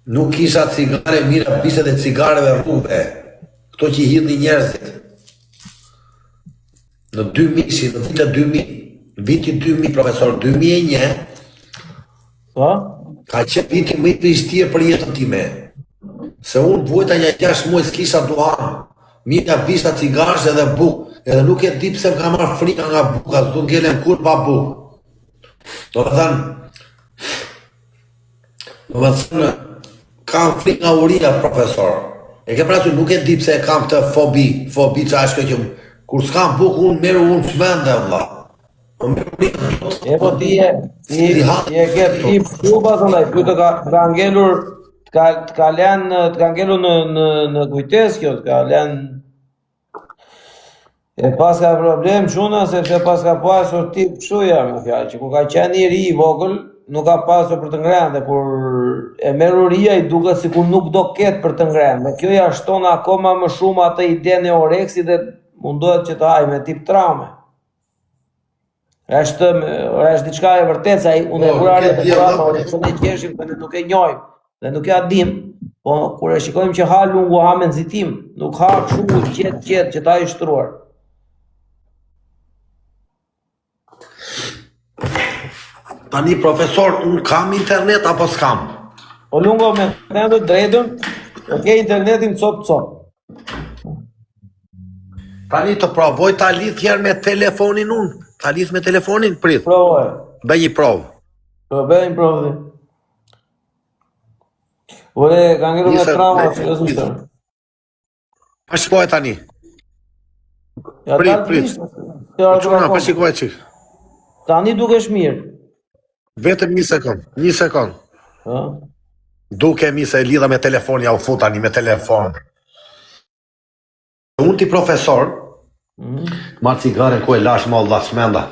Nuk kisha cigare mira, biset e cigareve rrugë. Këto që i hidhni njerëzit. Në 2000, në vitet 2000, viti 2000, profesor, 2001, ka qenë viti më i vështirë për jetën time. Se unë vojta një 6 muaj s'kisha duhan. Mira bisha cigaresh edhe bukë. Edhe nuk e di pse më ka marrë frika nga buka, s'du ngelen kur pa bukë. Do të thënë, kam frikë nga uria, profesor. E ke parasysh, nuk e di pse kam këtë fobi që ashtë që kur s'kam bukë unë merë unë shmende, vëlla. E po ti e ke ti shuba thonë, ty të ka ngelur të ka ngelur në kujtes kjo, të ka lënë e pas ka problem shuna sepse pas ka pasur tip kështuja me fjalë që kur ka qenë i ri i vogël nuk ka pasur për të ngrënë dhe kur e merr uria i duket sikur nuk do ketë për të ngrënë. Me kjo ja shton akoma më shumë atë idenë e oreksit dhe mundohet që të haj me tip traume. Është diçka e vërtetë se ai unë e kurarë të trauma, unë e qeshim dhe nuk e njohim dhe nuk ja dim, po kur e shikojmë që ha lungu ha me nxitim, nuk ha kështu qetë që ta i shtruar. Tani, profesor, unë kam internet apo s'kam? O lungo me të drejtën, e ke internetin cop. Tani të provoj ta lidh herë me telefonin unë. Ta lidh me telefonin, prit. Provoj. Bëj një provë. Bëj një provë. Ore, ka ngelur me trauma, që do të thënë. Pa shikoj tani. Prit. Pa shikoj çik. Tani dukesh mirë. Vetëm një sekond. Duke mi se lidha me telefon, ja u fut tani me telefon. Unë ti profesor, ma cigare ku e lash ma Allah smenda.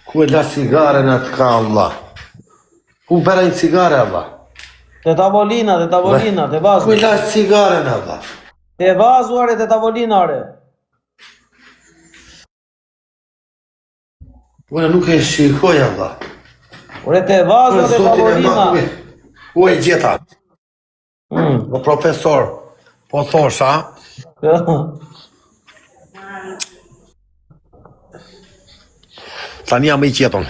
Ku e lash cigare në të ka Allah. Ku bera një cigare Allah. Te tavolina, te vazu. Ku e lash cigare në Allah. Te vazu are, te tavolina are. Ure nuk e shikoj Allah. Ure te vazu te tavolina. U e gjeta. O profesor, po thosha. Tani jam i qeton.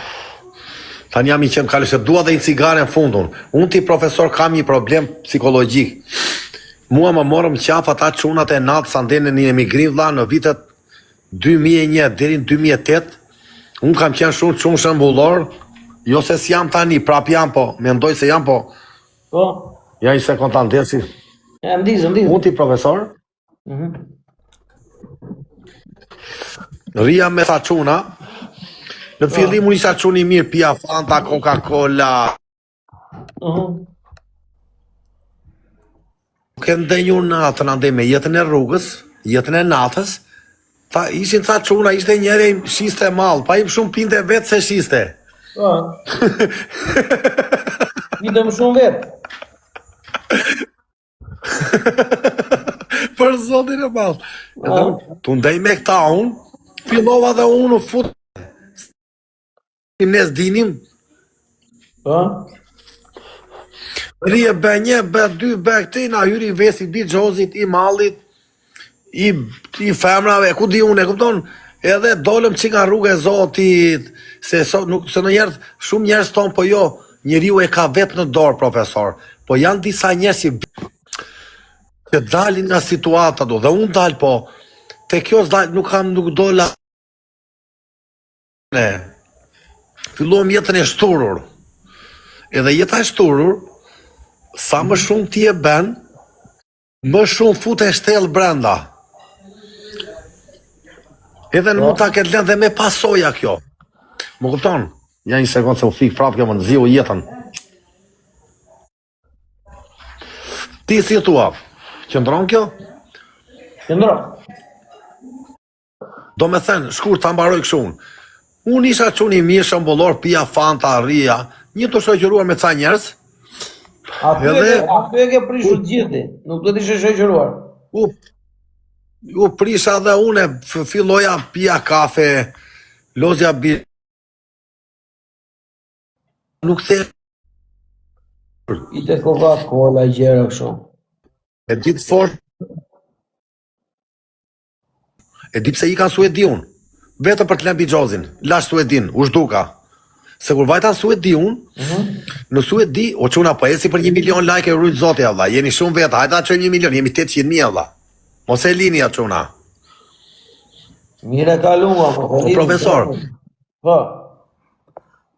Tani jam i qenë kalë se dua dhe i cigare në fundun. Unë ti profesor kam një problem psikologjik. Mua më morëm qaf ata çunat e natë sa ndene një emigrim vlla në vitet 2001 deri në 2008. Unë kam qenë shumë shembullor. Jo se s'jam tani, prap jam po, mendoj se jam po. Po. Ja i se kontan desi. E ndizë. Unë ti profesor. Rria me sa çuna. Në fillim unë isha çuni mirë, pija Fanta, Coca-Cola. Kënë dhe një natën andej me jetën e rrugës, jetën e natës, ta ishin ca çuna, ishte njëre shiste malë, pa im shumë pinte vetë se shiste. Pinte më shumë vetë. Për zotin e malë. Të ndej me këta unë, fillova dhe unë u fut. Nes dinim. Rije bë një, bë dy, bë këti, na hyri vesi, bi gjozit, i malit, i femrave, ku di unë, e kupton, edhe dolëm që nga rrugë e zotit, se në njerës, shumë njerës tonë, po jo, njeriu e ka vetë në dorë, profesor, po janë disa njerës që dalin nga situata do, dhe unë dal, po, te kjo s'dal, nuk dola, filluam jetën e shturur, edhe jeta e shturur, sa më shumë ti e ben, më shumë fut e shtel brenda. Edhe në mund ta ketë lënë dhe me pasoja kjo. Më kupton? Ja një sekundë se u fik prapë kjo më nëziu jetën. Ti si tua? Qëndron kjo? Qëndron. Do me thënë, shkur ta mbaroj këshun. Unë isha quni mirë shëmbullor, pija Fanta, rria, një të shoqëruar me ca njerës. Aty e ke prishur gjithi, nuk do t'ishe shoqëruar. U prisha dhe une, filloja pija kafe, lozja bir. Nuk the I te Coca-Cola, gjera kështu. E di të fort. E di pse i kanë Suediun. Vetëm për të lënë Bixhozin. Lash Suedin, u zhduka. Se kur vajta në Suediun, në Suedi, o çuna po eci për 1 milion like e rujt zoti Allah. Jeni shumë veta, hajta çojmë 1 milion, jemi 800.000 Allah. Mos e lini atë çuna. Mire ka lunga, po. O profesor. Po.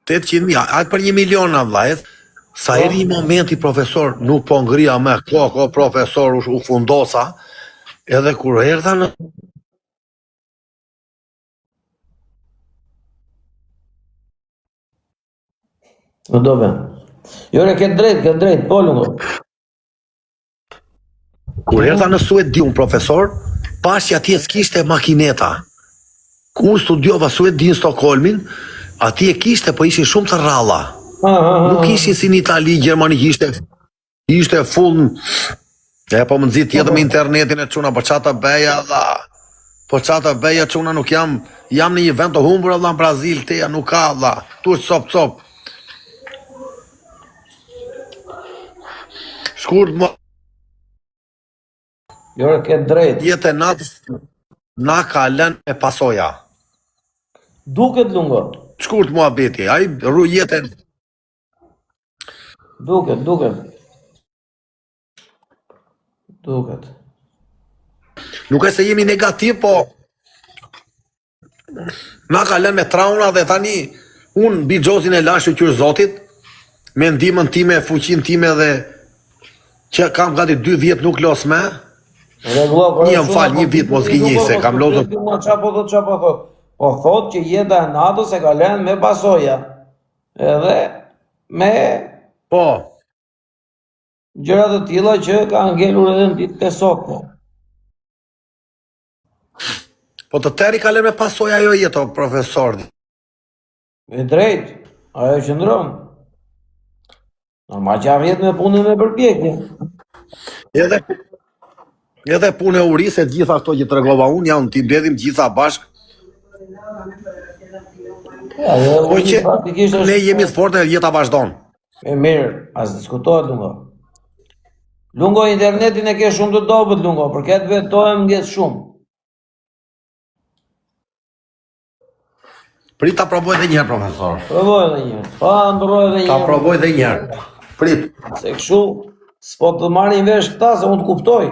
800.000, hajtë për 1 milion Allah. Sa eri momenti profesor, nuk po ngria me koko profesor u fundosa, edhe kur erdha në Në dobe. Jore, këtë drejt, po lungo. Kur erdha në Suediun profesor, pash që atje s'kishte makineta. Ku unë studiova Suedin, Stockholmin, atje kishte, po ishin shumë të rralla. Nuk ishin si në Itali, Gjermani, ishte full. E po më nxit tjetër me internetin e çuna, po çata beja dha. Po çata beja çuna nuk jam në një vend të humbur Allah në Brazil, teja nuk ka Allah. Tu është cop. Shkurt më Jore, këtë drejt. jetë e natës na ka lënë me pasoja. Duket lungo. Shkurt mua beti, ai rru jetën. Duket. Nuk e se jemi negativ, po na ka lënë me trauna dhe tani unë Bixhozin e lash qyr Zotit me ndihmën time, fuqinë time dhe që kam gati 2 vjet nuk los me. Një më fal, 1 vit mos gënjej se kam lodhur. Çapo thot. Po thot që jeta e natës e ka lënë me pasoja. Edhe me Po, gjëra të tilla që ka ngelur edhe në ditë të sotme. po të tëri ka lënë me pasoja ajo jeto, profesor. Me drejt, ajo qëndron. Normal që arrit me punën e përpjekje. Edhe punë e uri, se gjitha këto që tregova unë, janë t'i mbledhim gjitha bashk. Po që ne jemi të fortë e jeta vazhdon. E mirë, as diskutohet lungo. Lungo internetin e ke shumë të dobët lungo, për këtë vetohem ngjes shumë. Prit ta provoj edhe një herë, profesor. Provoj edhe një herë. Pa ndroj edhe një Ta herë. provoj edhe një herë. Prit. Se kështu s'po të marrin vesh këta se unë të kuptoj.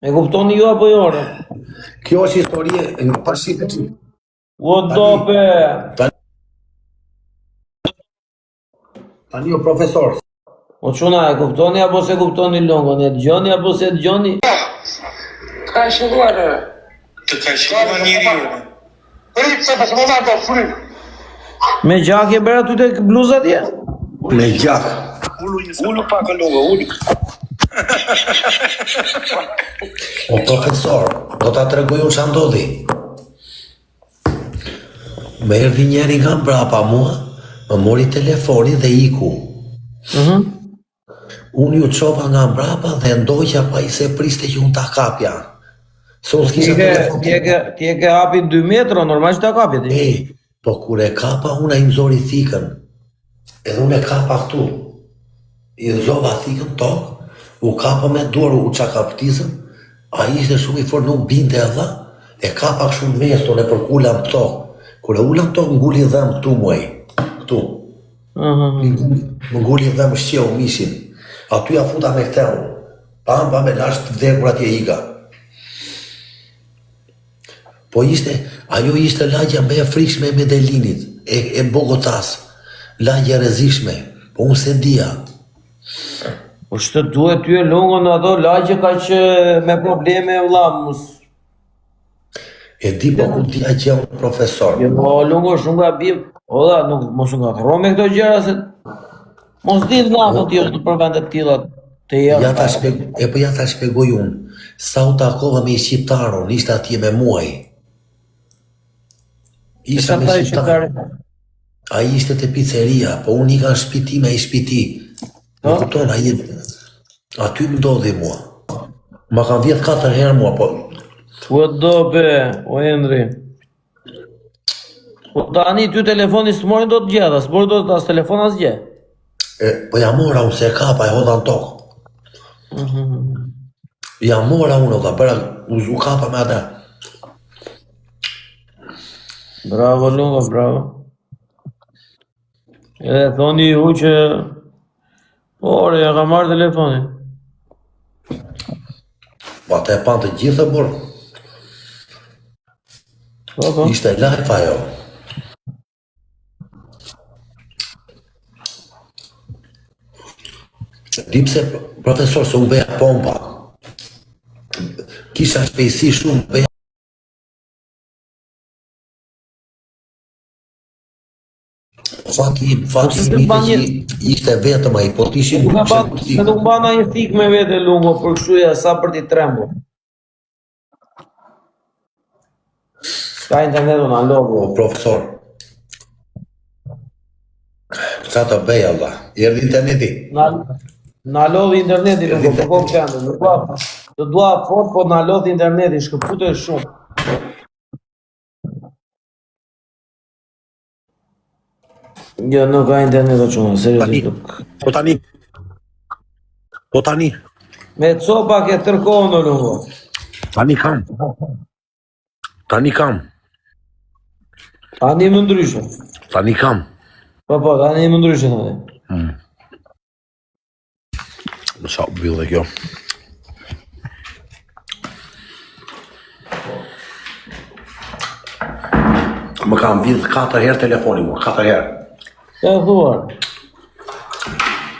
E kuptoni ju apo jo? Kjo është histori pashifit. O dope. Tani o profesor. O çuna, e kuptoni apo se kuptoni lungon? E dëgjoni apo se dëgjoni? Ka shëlluar. Të ka shëlluar njeriu. Rrit se pas moment do frym. Me gjakje bëra ty tek bluza tje? Me gjak. Ulu pak lungo, ulu. O profesor, do ta tregoj unë ç'a ndodhi. Më erdhi njeri nga mbrapa mua, më mori telefonin dhe iku. Unë ju çova nga mbrapa dhe ndoqja pa i se priste që unë ta kapja. Se unë s'kisha telefon. Ti e ke hapi 2 metra, normal që ta kapje ti. Po kur e kapa, unë a i mzori thikën. Edhe unë e kapa këtu. I zova thikën tokë, u kapa me dorë, u qa kaptizën, a ishte shumë i fort, nuk binte edhe, e kapa shumë meston e përkula më tokë. Kur e ula më tokë, ngulli dhem këtu muaj. Këtu. Më ngulli dhem shqeu mishin. Aty ja futa me këteu. Pa me lash të vdekur atje iga. Po ajo ishte lagja më e frikshme e Medelinit, e Bogotas, lagja e rrezikshme, po unë se dia. Po shtë duhet ty e lungo në ato lagje ka që me probleme vlla mos. E di po ku dia që jam profesor. Jo, po lungo shumë gabim. Olla, nuk mos u ngatërro me këto gjëra se mos di natën ti është për vende të tilla të Ja ta shpjegoj unë. Sa u takova me shqiptaron, ishte atje me muaj. Isha me shqiptar. Ai ishte te pizzeria, po unë i ka shpiti me i shpiti. Më kupton, aty më ndodhi mua. Ma kanë vjedh 4 herë mua, po. O dobe, o Endri. Po tani ty telefoni s'morin do të gjë, as s'mori do të as telefon as gjë. Po ja mora unë se kapa e hodha në tokë. Ja mora unë, ka bëra u kapa me atë. Bravo Lungo, bravo. Edhe thoni ju që ore, ja ka marrë telefonin. Po atë e pan të gjithë e burë. Po. Ishte live ajo. Di pse profesor se u beja pompa. Kisha shpejsi shumë beja. Fati ishte vetëm ai, po t'ishin Se nuk bana një fik me vete Lungo, për këshuja sa për t'i trembo. Ka internetu në logo. O profesor. Qa të beja valla? Erdhi interneti. Na lodhi interneti Lungo, për kohë qëndë. Të dua fort, po na lodhi interneti, shkëpute shumë. Jo, nuk ka internet o qumë, seriosisht. Po tani. Me copa ke tërkohën o Lungo. Tani kam. Tani më ndryshe. Tani kam. Po, tani më ndryshe në dhe. Më sa bëllë dhe kjo. Më kam vidhë 4 herë telefoni mu, 4 herë. Ja thuar.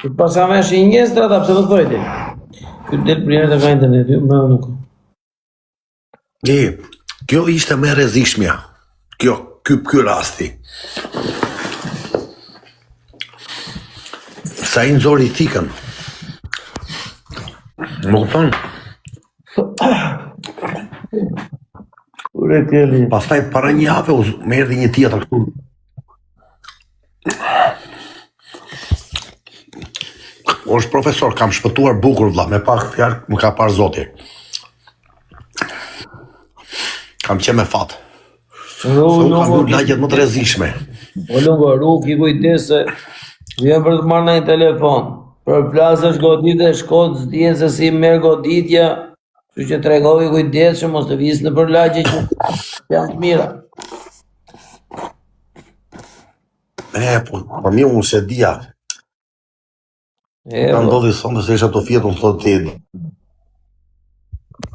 Të pas kam e shi një strata, pëse të thojti. Këtë del për njerë të ka internet, ju më nuk. Kjo ishte me rrezikshmja. Ky rasti. Sa i nëzori thikën. Më kupton? Ure kjeli. Pastaj para një javë më erdhi një tjetër këtu. Është profesor, kam shpëtuar bukur vlla, me pak fjalë më ka parë Zoti. Kam qenë me fat. Se u kam bërë lagjet më të rrezikshme. O Lungo, rrug i kujdes se vjen për të marrë një telefon. Për plasësh godit e shkot, s'dien se si merr goditja, kështu që tregovi kujdes që mos të visë në për lagje që janë të mira. Po mirë unë se dia. Ka ndodhi sonde se isha të fjetur në thotë të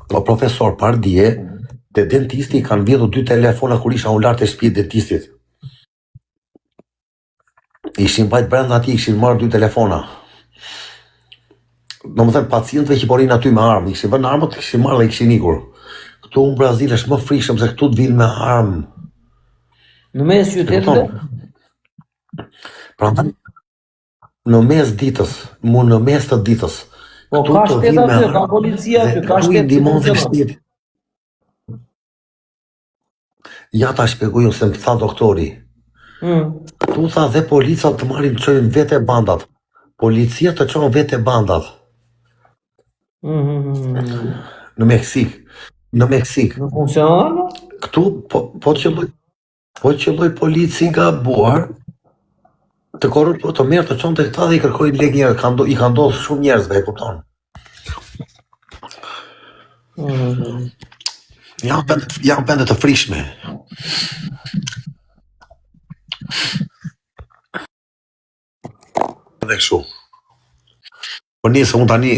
Po profesor, par dje, te dentisti kanë vjedhur 2 telefona kur isha unë lartë e shtëpi dentistit. Ishin bajt brenda ati, ishin marrë 2 telefona. Do më thënë pacientëve që porin aty me armë, ishin vënë armët, ishin marrë dhe ishin ikur. Këtu në Brazil është më frikshëm se këtu të vinë me armë. Në mes qytetëve? Pra në mes ditës, në mes të ditës. Po ka shtet aty, ka policia aty, ka shtet. Ja ta shpjegoj se më tha doktori. Tu tha dhe policia të marrin të çojnë vete bandat. Policia të çojnë vete bandat. Në Meksik. Në funksionon? Këtu po qëlloj polici gabuar të korrupt të merë të qonë të këta dhe i kërkojnë lek njerë, i ka ndodhë shumë njerëzve, e kupton. Janë pendet të frishme. Dhe kështu. Po njëse unë tani,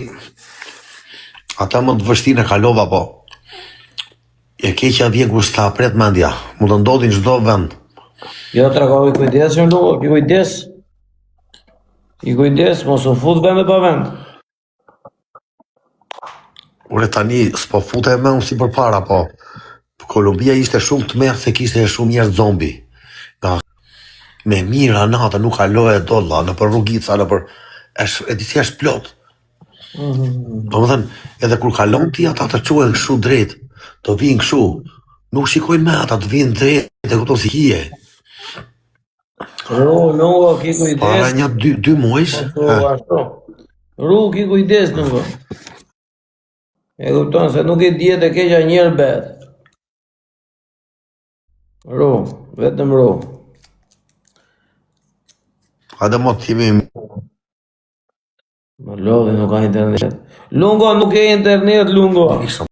ata më të vështirë në kalova, po e keqja vjen kur s'ta pret mendja, mu të ndodhin çdo vend. Jo, tregovi kujdes që nuk, i kujdes, mos u fut vend e pa vend. Ure tani, s'po fute me unë si për para, po Kolumbia ishte shumë të merë se kishte shumë njerë zombi. Me mira natë nuk kaloje dolla, në për rrugica, në për... E disi është plot. Do më thënë, edhe kur kalon ti ata të quhen këshu drejt, të vinë këshu, nuk shikojnë me ata të vinë drejt, e këto si hije. Nuk, ki kujdes. Para një 2 muajsh. Rrug i kujdes nuk. E kupton se nuk i djetë e keqa njerë bet. Vetëm ro. A dhe mos t'jemi Më lodhi nuk ka internet. Lungo nuk ke internet, Lungo.